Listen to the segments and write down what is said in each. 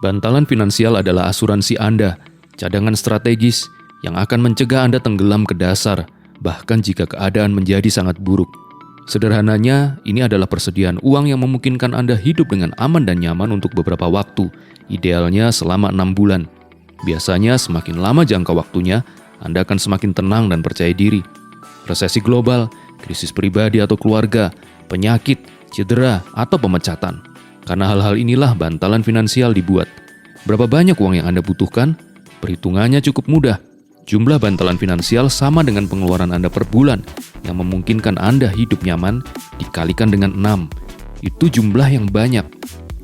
Bantalan finansial adalah asuransi Anda, cadangan strategis yang akan mencegah Anda tenggelam ke dasar, bahkan jika keadaan menjadi sangat buruk. Sederhananya, ini adalah persediaan uang yang memungkinkan Anda hidup dengan aman dan nyaman untuk beberapa waktu, idealnya selama 6 bulan. Biasanya semakin lama jangka waktunya, Anda akan semakin tenang dan percaya diri. Resesi global, krisis pribadi atau keluarga, penyakit, cedera, atau pemecatan. Karena hal-hal inilah bantalan finansial dibuat. Berapa banyak uang yang Anda butuhkan? Perhitungannya cukup mudah. Jumlah bantalan finansial sama dengan pengeluaran Anda per bulan, yang memungkinkan Anda hidup nyaman dikalikan dengan 6. Itu jumlah yang banyak.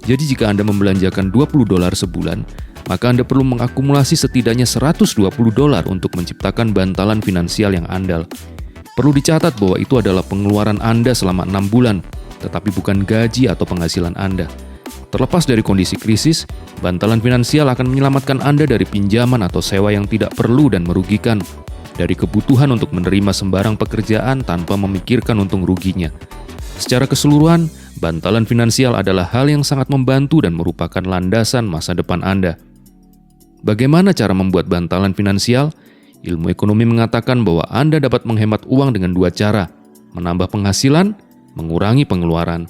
Jadi jika Anda membelanjakan $20 sebulan, maka Anda perlu mengakumulasi setidaknya $120 untuk menciptakan bantalan finansial yang andal. Perlu dicatat bahwa itu adalah pengeluaran Anda selama 6 bulan, tetapi bukan gaji atau penghasilan Anda. Terlepas dari kondisi krisis, bantalan finansial akan menyelamatkan Anda dari pinjaman atau sewa yang tidak perlu dan merugikan, dari kebutuhan untuk menerima sembarang pekerjaan tanpa memikirkan untung ruginya. Secara keseluruhan, bantalan finansial adalah hal yang sangat membantu dan merupakan landasan masa depan Anda. Bagaimana cara membuat bantalan finansial? Ilmu ekonomi mengatakan bahwa Anda dapat menghemat uang dengan 2 cara, menambah penghasilan, mengurangi pengeluaran.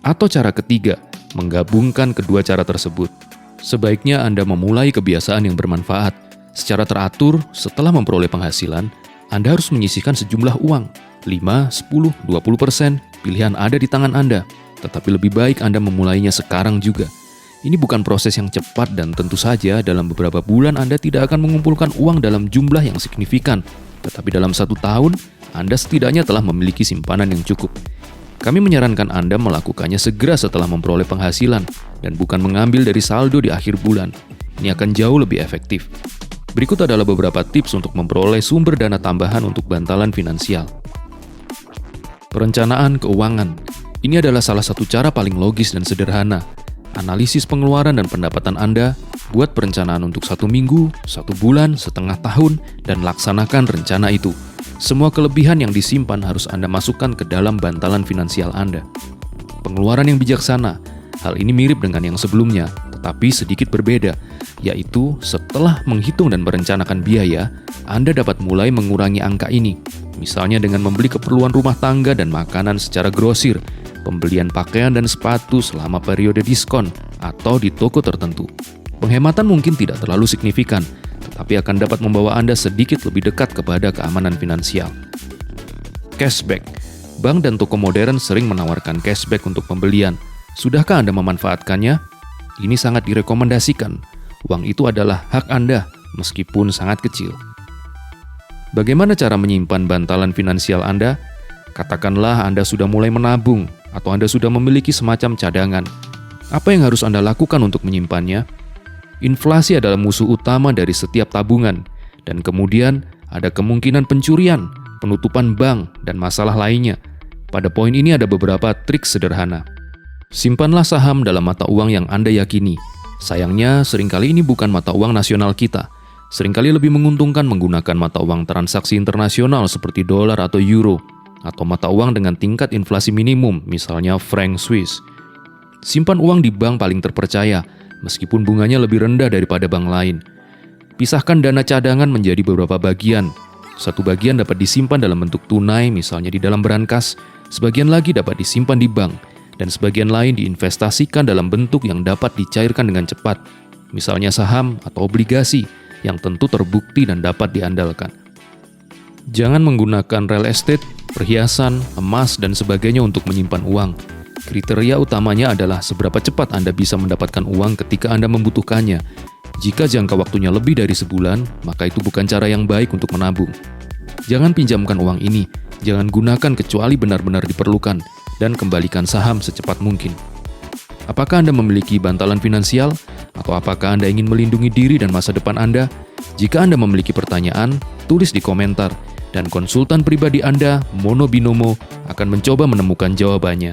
Atau cara ketiga, menggabungkan kedua cara tersebut. Sebaiknya Anda memulai kebiasaan yang bermanfaat. Secara teratur, setelah memperoleh penghasilan, Anda harus menyisihkan sejumlah uang. 5, 10, 20% pilihan ada di tangan Anda. Tetapi lebih baik Anda memulainya sekarang juga. Ini bukan proses yang cepat dan tentu saja dalam beberapa bulan Anda tidak akan mengumpulkan uang dalam jumlah yang signifikan. Tetapi dalam 1 tahun, Anda setidaknya telah memiliki simpanan yang cukup. Kami menyarankan Anda melakukannya segera setelah memperoleh penghasilan dan bukan mengambil dari saldo di akhir bulan. Ini akan jauh lebih efektif. Berikut adalah beberapa tips untuk memperoleh sumber dana tambahan untuk bantalan finansial. Perencanaan keuangan. Ini adalah salah satu cara paling logis dan sederhana. Analisis pengeluaran dan pendapatan Anda, buat perencanaan untuk 1 minggu, 1 bulan, setengah tahun, dan laksanakan rencana itu. Semua kelebihan yang disimpan harus Anda masukkan ke dalam bantalan finansial Anda. Pengeluaran yang bijaksana. Hal ini mirip dengan yang sebelumnya, tetapi sedikit berbeda, yaitu setelah menghitung dan merencanakan biaya, Anda dapat mulai mengurangi angka ini. Misalnya dengan membeli keperluan rumah tangga dan makanan secara grosir, pembelian pakaian dan sepatu selama periode diskon, atau di toko tertentu. Penghematan mungkin tidak terlalu signifikan, tetapi akan dapat membawa Anda sedikit lebih dekat kepada keamanan finansial. Cashback. Bank dan toko modern sering menawarkan cashback untuk pembelian. Sudahkah Anda memanfaatkannya? Ini sangat direkomendasikan. Uang itu adalah hak Anda, meskipun sangat kecil. Bagaimana cara menyimpan bantalan finansial Anda? Katakanlah Anda sudah mulai menabung, atau Anda sudah memiliki semacam cadangan. Apa yang harus Anda lakukan untuk menyimpannya? Inflasi adalah musuh utama dari setiap tabungan, dan kemudian ada kemungkinan pencurian, penutupan bank, dan masalah lainnya. Pada poin ini ada beberapa trik sederhana. Simpanlah saham dalam mata uang yang Anda yakini. Sayangnya, seringkali ini bukan mata uang nasional kita. Seringkali lebih menguntungkan menggunakan mata uang transaksi internasional seperti dolar atau euro, atau mata uang dengan tingkat inflasi minimum, misalnya franc Swiss. Simpan uang di bank paling terpercaya, meskipun bunganya lebih rendah daripada bank lain. Pisahkan dana cadangan menjadi beberapa bagian. Satu bagian dapat disimpan dalam bentuk tunai, misalnya di dalam berangkas. Sebagian lagi dapat disimpan di bank, dan sebagian lain diinvestasikan dalam bentuk yang dapat dicairkan dengan cepat, misalnya saham atau obligasi, yang tentu terbukti dan dapat diandalkan. Jangan menggunakan real estate, perhiasan, emas, dan sebagainya untuk menyimpan uang. Kriteria utamanya adalah seberapa cepat Anda bisa mendapatkan uang ketika Anda membutuhkannya. Jika jangka waktunya lebih dari sebulan, maka itu bukan cara yang baik untuk menabung. Jangan pinjamkan uang ini, jangan gunakan kecuali benar-benar diperlukan, dan kembalikan saham secepat mungkin. Apakah Anda memiliki bantalan finansial? Atau apakah Anda ingin melindungi diri dan masa depan Anda? Jika Anda memiliki pertanyaan, tulis di komentar, dan konsultan pribadi Anda, Mono Binomo, akan mencoba menemukan jawabannya.